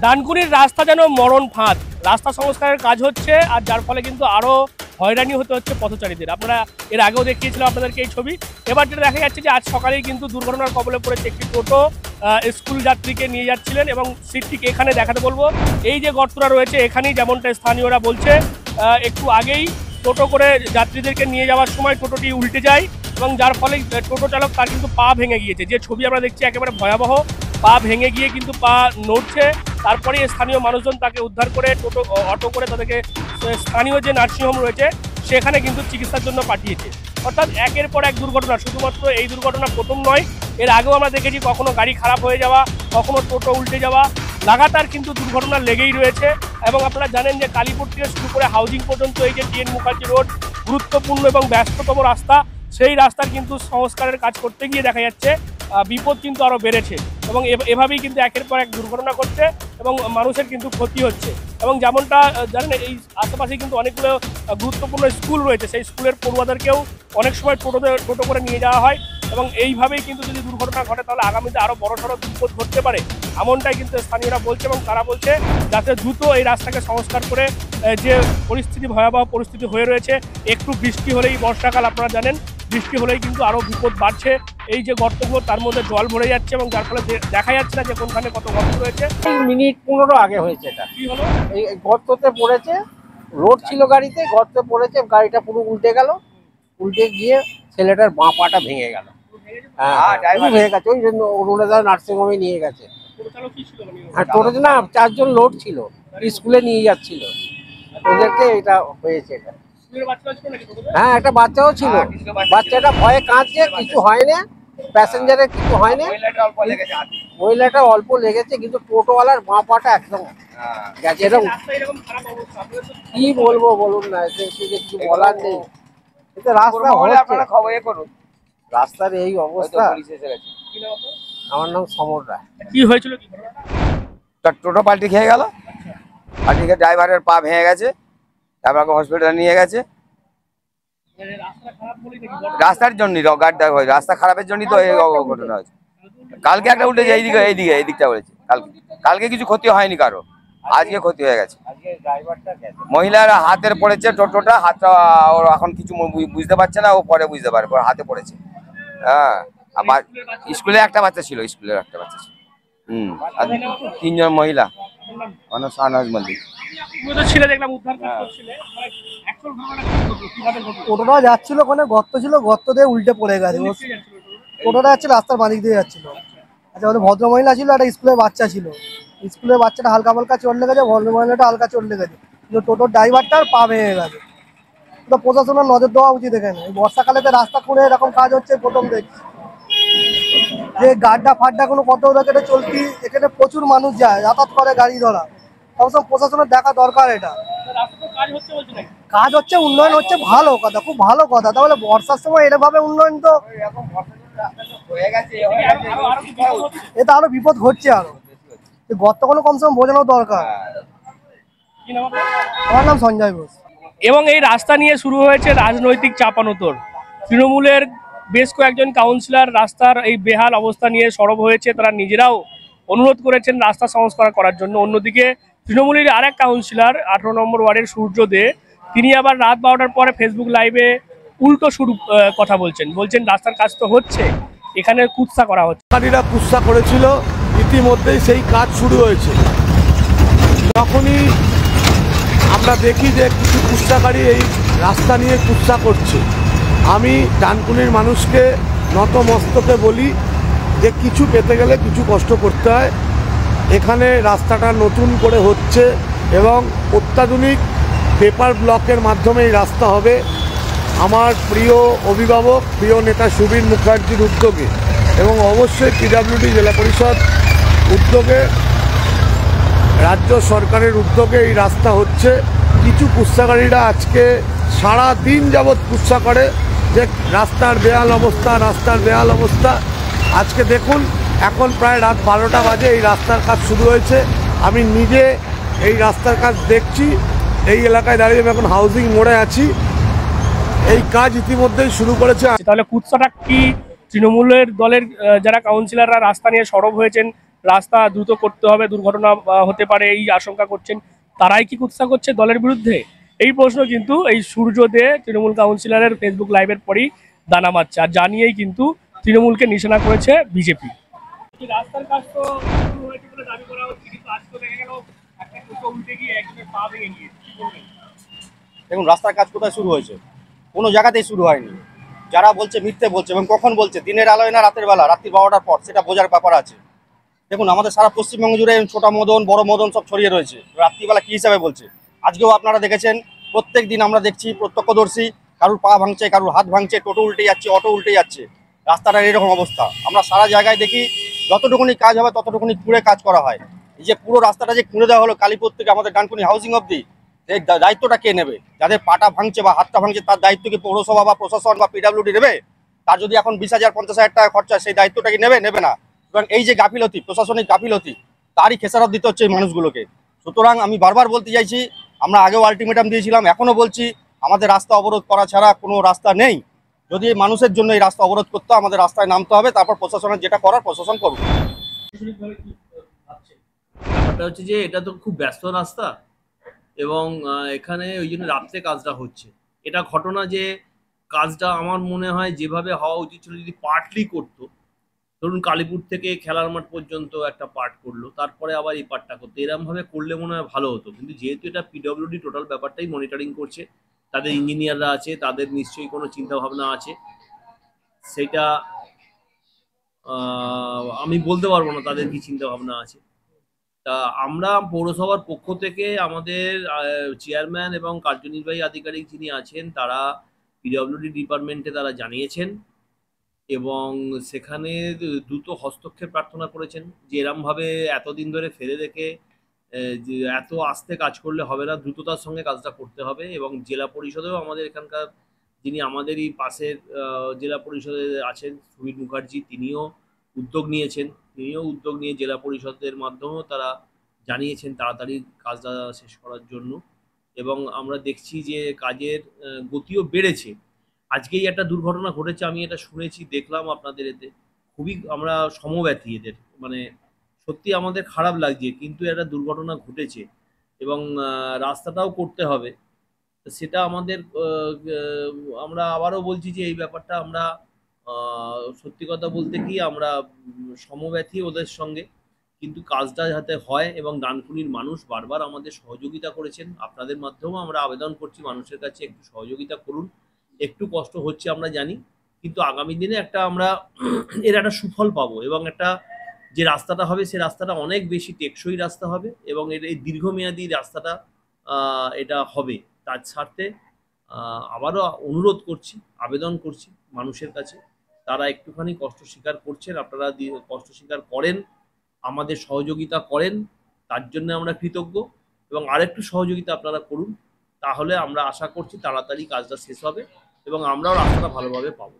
ডানকুনির রাস্তা যেন মরণ ফাঁদ, রাস্তা সংস্কারের কাজ হচ্ছে আর যার ফলে কিন্তু আরো হয়রানি হতে হচ্ছে পথচারীদের। আপনারা এর আগেও দেখিয়েছিলাম আপনাদেরকে এই ছবি। এবার যেটা দেখা যাচ্ছে যে আজ সকালেই কিন্তু দুর্ঘটনার কবলে পড়েছে একটি টোটো স্কুল যাত্রীকে নিয়ে যাচ্ছিলেন এবং সিটটিকে এখানে দেখাতে বলবো। এই যে গর্তটা রয়েছে এখানেই, যেমনটা স্থানীয়রা বলছে, একটু আগেই টোটো করে যাত্রীদেরকে নিয়ে যাওয়ার সময় টোটোটি উল্টে যায় এবং যার ফলে টোটো চালক তার কিন্তু পা ভেঙে গিয়েছে। যে ছবি আমরা দেখছি একেবারে ভয়াবহ, পা ভেঙে গিয়ে কিন্তু পা নড়ছে। তারপরে স্থানীয় মানুষজন তাকে উদ্ধার করে অটো করে তাদেরকে স্থানীয় যে নার্সিংহোম রয়েছে সেখানে কিন্তু চিকিৎসার জন্য পাঠিয়েছে। অর্থাৎ একের পর এক দুর্ঘটনা, শুধুমাত্র এই দুর্ঘটনা প্রথম নয়, এর আগেও আমরা দেখেছি কখনো গাড়ি খারাপ হয়ে যাওয়া, কখনো টোটো উল্টে যাওয়া, লাগাতার কিন্তু দুর্ঘটনা লেগেই রয়েছে। এবং আপনারা জানেন যে কালীপুর থেকে শুরু করে হাউজিং পর্যন্ত এই যে টিএন মুখার্জি রোড গুরুত্বপূর্ণ এবং ব্যস্ততম রাস্তা, সেই রাস্তার কিন্তু সংস্কারের কাজ করতে গিয়ে দেখা যাচ্ছে বিপদ কিন্তু আরও বেড়েছে এবং এভাবেই কিন্তু একের পর এক দুর্ঘটনা ঘটছে এবং মানুষের কিন্তু ক্ষতি হচ্ছে। এবং যেমনটা জানেন এই আশেপাশে কিন্তু অনেকগুলো গুরুত্বপূর্ণ স্কুল রয়েছে, সেই স্কুলের পড়ুয়াদেরকেও অনেক সময় টোটো করে নিয়ে যাওয়া হয় এবং এইভাবেই কিন্তু যদি দুর্ঘটনা ঘটে তাহলে আগামীতে আরও বড়সড় বিপদ ঘটতে পারে, এমনটাই কিন্তু স্থানীয়রা বলছে। এবং তারা বলছে যাতে দ্রুত এই রাস্তাকে সংস্কার করে, যে পরিস্থিতি ভয়াবহ পরিস্থিতি হয়ে রয়েছে, একটু বৃষ্টি হলেই, বর্ষাকাল আপনারা জানেন, বৃষ্টি হলেই কিন্তু আরও বিপদ বাড়ছে। এই যে গর্তগুলো তার মধ্যে জল ভরে যাচ্ছে এবং যার ফলে দেখা যাচ্ছে না যে কোনখানে কত গর্ত রয়েছে। মিনিট 15 আগে হয়েছে এটা। কি হলো? এই গর্ততে পড়েছে, লোড ছিল গাড়িতে, গর্তে পড়েছে, গাড়িটা পুরো উল্টে গেল। উল্টে গিয়ে ছেলেটার বাঁ পাটা ভেঙে গেল। হ্যাঁ, ভেঙে গেছে। ওই জন্য অরুণাদা নার্সিংহোমে নিয়ে গেছে। আর টোটোতে না 4 জন লোড ছিল, স্কুলে নিয়ে যাচ্ছিল, ওদেরকে এটা হয়েছে। এটা হ্যাঁ, একটা বাচ্চাও ছিল, বাচ্চাটা ভয়ে কাঁদছে, কিছু হয় না, প্যাসেঞ্জারের কিছু হয় না, মহিলাটা অল্প লেগেছে, কিন্তু টোটোওয়ালার বাঁ পাটা একদম গেছে। এরকম কি বলবো বলুন না, কিছু বলার নেই। এটা রাস্তা হচ্ছে, খবর করুন, রাস্তার এই অবস্থা। আমার নাম সমর রায়। কি হয়েছিল? টোটো পাল্টি খেয়ে গেল, পাল্টি খেয়ে ড্রাইভারের পা ভেঙে গেছে, তারপর হসপিটালে নিয়ে গেছে। রাস্তার জন্য, রাস্তা খারাপের জন্যই তো এই ঘটনা হয়েছে। কালকে একটা উল্টেছে এই দিকটা বলেছে, কালকে কিছু ক্ষতি হয়নি কারো, আজকে ক্ষতি হয়ে গেছে। মহিলার হাতের পড়েছে, টোটোটা হাতটা ওর এখন কিছু বুঝতে পারছে না, ও পরে বুঝতে পারে, হাতে পড়েছে। হ্যাঁ, আবার স্কুলে একটা বাচ্চা ছিল, স্কুলের একটা বাচ্চা ছিল। আর 3 জন মহিলা। শাহনাজ মল্লিক। টোটোটা যাচ্ছিল, ওখানে গর্ত ছিল, গর্ত দিয়ে উল্টে পড়ে গেছে। টোটোটা যাচ্ছে রাস্তার বাদিক দিয়ে যাচ্ছিল। আচ্ছা, ওদের ভদ্রমহিলা ছিল, একটা স্কুলের বাচ্চা ছিল, স্কুলের বাচ্চাটা হালকা হালকা চোট লেগেছে, ভদ্রমহিলাটা হালকা চোট লেগেছে, কিন্তু টোটোর ড্রাইভারটার পা ভেঙে গেছে। তো প্রশাসনের নজর দেওয়া উচিত এখানে। বর্ষাকালে রাস্তা খুঁড়ে এরকম কাজ হচ্ছে প্রথম দেখছি। যে গাড্ডা ফাড্ডা কোনো কত কেটে চলতি, এখানে প্রচুর মানুষ যায়, যাতায়াত করে, গাড়ি ধরা, অবশ্য প্রশাসনের দেখা দরকার। এটা কাজ হচ্ছে, উন্নয়ন হচ্ছে, ভালো কথা, খুব ভালো কথা। তাহলে বর্ষার সময় এরভাবে উন্নয়ন, তো এটা আরো বিপদ ঘটছে। আরো গর্ত কোনো কম সময় বোঝানো দরকার। আমার নাম সঞ্জয় ঘোষ। এবং এই রাস্তা নিয়ে শুরু হয়েছে রাজনৈতিক চাপানোতর। তৃণমূলের বেশ কয়েকজন কাউন্সিলর রাস্তার এই বেহাল অবস্থা নিয়ে সরব হয়েছে, তারা নিজেরাও অনুরোধ করেছেন রাস্তা সংস্কার করার জন্য। অন্যদিকে তৃণমূলের আরেক কাউন্সিলর 18 নম্বর ওয়ার্ডের সূর্য দে, তিনি আবার রাত 12টার পরে ফেসবুক লাইভে উল্টো কথা বলছেন রাস্তার কাজ তো হচ্ছে, এখানে কুৎসা করা হচ্ছে। কুৎসা করেছিল, ইতিমধ্যেই সেই কাজ শুরু হয়েছে। তখনই আমরা দেখি যে কিছু কুৎসাকারী এই রাস্তা নিয়ে কুৎসা করছে। আমি ডানকুনির মানুষকে নতমস্তকে বলি যে কিছু পেতে গেলে কিছু কষ্ট করতে হয়। এখানে রাস্তাটা নতুন করে হচ্ছে এবং অত্যাধুনিক পেপার ব্লকের মাধ্যমে এই রাস্তা হবে। আমার প্রিয় অভিভাবক, প্রিয় নেতা সুবীর মুখার্জির উদ্যোগে এবং অবশ্যই পিডব্লিউডি জেলা পরিষদ উদ্যোগে, রাজ্য সরকারের উদ্যোগে এই রাস্তা হচ্ছে। কিছু কুৎসাকারীরা আজকে সারা দিন যাবৎ কুৎসা করে যে রাস্তার বেহাল অবস্থা। আজকে দেখুন, এখন প্রায় রাত 12টা বাজে, এই রাস্তার কাজ শুরু হয়েছে। আমি নিজে এই রাস্তার কাজ দেখছি। এই এলাকায় দাঁড়িয়ে আমি এখন হাউজিং মোড়ে আছি। এই কাজ ইতিমধ্যেই শুরু করেছে। তাহলে কুৎসাটা কি তৃণমূলের দলের যারা কাউন্সিলররা রাস্তা নিয়ে সরব হয়েছেন রাস্তা দ্রুত করতে হবে, দুর্ঘটনা হতে পারে এই আশঙ্কা করছেন, তারাই কি কুৎসা করছে দলের বিরুদ্ধে? এই প্রশ্ন কিন্তু এই সূর্য দে তৃণমূল কাউন্সিলরের ফেসবুক লাইভের পরই দানা মারছে, আর জানিয়েই কিন্তু তৃণমূলকে নিশানা করেছে বিজেপি। রাস্তার কাজ তো শুরু হয়েছে বলে দাবি করা হচ্ছে, কিন্তু আজ তো দেখা গেল একটা টোটো উল্টে গিয়ে একজনের পা ভেঙে গিয়েছে। কি বলবেন? দেখুন, রাস্তার কাজ কোথায় শুরু হয়েছে? কোনো জায়গাতেই শুরু হয়নি। যারা বলছে মিথ্যে বলছে, এবং কখন বলছে, দিনের আলোয় না রাতের বেলা, রাত্রি 12টার পর, সেটা বোঝার ব্যাপার আছে। দেখুন, আমাদের সারা পশ্চিমবঙ্গ জুড়ে ছোটা মদন বড় মদন সব ছড়িয়ে রয়েছে। রাত্রিবেলা কী হিসাবে বলছে? আজকেও আপনারা দেখেছেন, প্রত্যেক দিন আমরা দেখছি, প্রত্যক্ষদর্শী, কারুর পা ভাঙছে, কারুর হাত ভাঙছে, টোটো উল্টে যাচ্ছে, অটো উল্টে যাচ্ছে, রাস্তাটার এরকম অবস্থা। আমরা সারা জায়গায় দেখি, যতটুকুনি কাজ হবে ততটুকুনি খুঁড়ে কাজ করা হয়। এই যে পুরো রাস্তাটা যে খুঁড়ে দেওয়া হলো কালীপুর থেকে আমাদের ডানকুনি হাউজিং অবধি, এই দায়িত্বটা কে নেবে? যাদের পাটা ভাঙছে বা হাতটা ভাঙছে তার দায়িত্ব কি পৌরসভা বা প্রশাসন বা পিডাব্লিউডি নেবে? তার যদি এখন 20,000 50,000 টাকা খরচা, সেই দায়িত্বটা কি নেবে? নেবে না। সুতরাং এই যে গাফিলতি, প্রশাসনিক গাফিলতি, তারই খেসারত দিতে হচ্ছে এই মানুষগুলোকে। সুতরাং আমি বারবার বলতে চাইছি, আমরা আগেও আলটিমেটাম দিয়েছিলাম, এখনও বলছি, আমাদের রাস্তা অবরোধ করা ছাড়া কোনো রাস্তা নেই। যদি মানুষের জন্য এই রাস্তা অবরোধ করতে হয়, আমাদের রাস্তায় নামতে হবে, তারপর প্রশাসনের যেটা করার প্রশাসন করবে। ব্যাপারটা হচ্ছে যে এটা তো খুব ব্যস্ত রাস্তা, এবং এখানে ওই জন্য রাত্রে কাজটা হচ্ছে। এটা ঘটনা যে কাজটা আমার মনে হয় যেভাবে হওয়া উচিত ছিল, যদি পার্টলি করতো, ধরুন কালীপুর থেকে খেলার মাঠ পর্যন্ত একটা পার্ট করলো, তারপরে আবার এই পার্টটা করতো, এরমভাবে করলে মনে হয় ভালো হতো। কিন্তু যেহেতু এটা পিডব্লিউডি টোটাল ব্যাপারটাই মনিটরিং করছে, তাদের ইঞ্জিনিয়াররা আছে, তাদের নিশ্চয়ই কোনো চিন্তা ভাবনা আছে, সেটা আমি বলতে পারবো না তাদের কি চিন্তা ভাবনা আছে। তা আমরা পৌরসভার পক্ষ থেকে আমাদের চেয়ারম্যান এবং কার্যনির্বাহী আধিকারিক যিনি আছেন, তারা পিডব্লিউডি ডিপার্টমেন্টে তারা জানিয়েছেন, এবং সেখানে দ্রুত হস্তক্ষেপ প্রার্থনা করেছেন যে এরমভাবে এতদিন ধরে ফেলে রেখে যে এত আস্তে কাজ করলে হবে না, দ্রুততার সঙ্গে কাজটা করতে হবে। এবং জেলা পরিষদেও আমাদের এখানকার যিনি আমাদেরই পাশের জেলা পরিষদে আছেন সুমিত মুখার্জি, তিনিও উদ্যোগ নিয়ে জেলা পরিষদের মাধ্যমেও তারা জানিয়েছেন তাড়াতাড়ি কাজটা শেষ করার জন্য। এবং আমরা দেখছি যে কাজের গতিও বেড়েছে। আজকেই একটা দুর্ঘটনা ঘটেছে, আমি এটা শুনেছি, দেখলাম আপনাদের এতে, খুবই আমরা সমব্যথী এদের, মানে সত্যি আমাদের খারাপ লাগছে, কিন্তু একটা দুর্ঘটনা ঘটেছে এবং রাস্তাটাও করতে হবে। সেটা আমাদের আমরা আবারও বলছি যে এই ব্যাপারটা আমরা সত্যি কথা বলতে কি আমরা সমব্যথী ওদের সঙ্গে, কিন্তু কাজটা যাতে হয়। এবং ডানকুনির মানুষ বারবার আমাদের সহযোগিতা করেছেন, আপনাদের মাধ্যমেও আমরা আবেদন করছি মানুষের কাছে একটু সহযোগিতা করুন। একটু কষ্ট হচ্ছে আমরা জানি, কিন্তু আগামী দিনে একটা আমরা এর একটা সুফল পাবো, এবং একটা যে রাস্তাটা হবে সে রাস্তাটা অনেক বেশি টেকসই রাস্তা হবে, এবং এর এই দীর্ঘমেয়াদী রাস্তাটা এটা হবে। তার স্বার্থে আবারও অনুরোধ করছি, আবেদন করছি মানুষের কাছে, তারা একটুখানি কষ্ট স্বীকার করছেন, আপনারা কষ্ট স্বীকার করেন, আমাদের সহযোগিতা করেন, তার জন্য আমরা কৃতজ্ঞ। এবং আরেকটু সহযোগিতা আপনারা করুন, তাহলে আমরা আশা করছি তাড়াতাড়ি কাজটা শেষ হবে এবং আমরাও রাস্তাটা ভালোভাবে পাবো।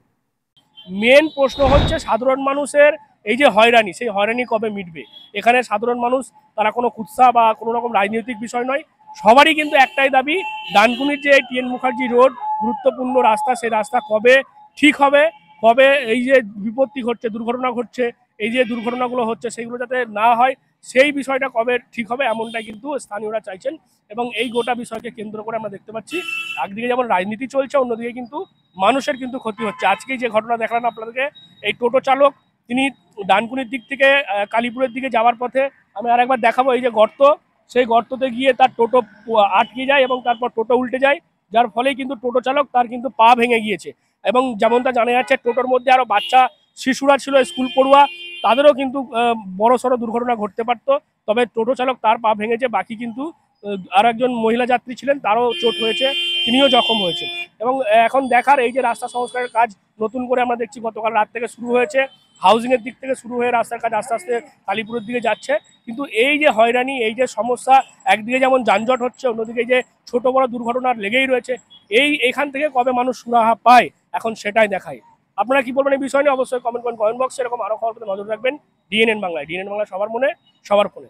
মেন প্রশ্ন হচ্ছে সাধারণ মানুষের এই যে হয়রানি, সেই হয়রানি কবে মিটবে? এখানে সাধারণ মানুষ তারা কোনো কুৎসা বা কোনো রকম রাজনৈতিক বিষয় নয়, সবারই কিন্তু একটাই দাবি, ডানকুনির যে টিএন মুখার্জি রোড গুরুত্বপূর্ণ রাস্তা, সেই রাস্তা কবে ঠিক হবে, কবে এই যে বিপত্তি ঘটছে, দুর্ঘটনা ঘটছে, এই যে দুর্ঘটনাগুলো হচ্ছে সেইগুলো যাতে না হয়, সেই বিষয়টা কবে ঠিক হবে, এমনটাই কিন্তু স্থানীয়রা চাইছেন। এবং এই গোটা বিষয়কে কেন্দ্র করে আমরা দেখতে পাচ্ছি একদিকে যেমন রাজনীতি চলছে, অন্যদিকে কিন্তু মানুষের কিন্তু ক্ষতি হচ্ছে। আজকেই যে ঘটনা দেখলাম আপনাদেরকে, এই টোটো চালক তিনি ডানকুনির দিক থেকে কালীপুরের দিকে যাওয়ার পথে, আমি আরেকবার দেখাবো, এই যে গর্ত, সেই গর্ততে গিয়ে তার টোটো আটকে যায় এবং তারপর টোটো উল্টে যায়, যার ফলে কিন্তু টোটো চালক তার কিন্তু পা ভেঙে গিয়েছে। এবং যেমনটা জানা যাচ্ছে টোটোর মধ্যে আরও বাচ্চা শিশুরা ছিল, স্কুল পড়ুয়া, তাদেরও কিন্তু বড় সড়ো দুর্ঘটনা ঘটতে পারত। তবে টোটো চালক তার পা ভেঙেছে, বাকি কিন্তু আর একজন মহিলা যাত্রী ছিলেন, তারও চোট হয়েছে, তিনিও জখম হয়েছেন। এবং এখন দেখার এই যে রাস্তা সংস্কারের কাজ নতুন করে আমরা দেখছি গতকাল রাত থেকে শুরু হয়েছে, হাউজিংয়ের দিক থেকে শুরু হয়ে রাস্তার কাজ আস্তে আস্তে কালীপুরের দিকে যাচ্ছে। কিন্তু এই যে হয়রানি, এই যে সমস্যা, একদিকে যেমন যানজট হচ্ছে, অন্যদিকে যে ছোট বড় দুর্ঘটনা লেগেই রয়েছে, এইখান থেকে কবে মানুষ সুরাহা পায়, এখন সেটাই দেখায়। আপনারা কি বলবেন এই বিষয় নিয়ে অবশ্যই কমেন্ট বক্সে। এরকম আরো খবর পেতে নজর রাখবেন ডিএনএন বাংলায়। ডিএনএন বাংলা সবার মনে, সবার ফোনে।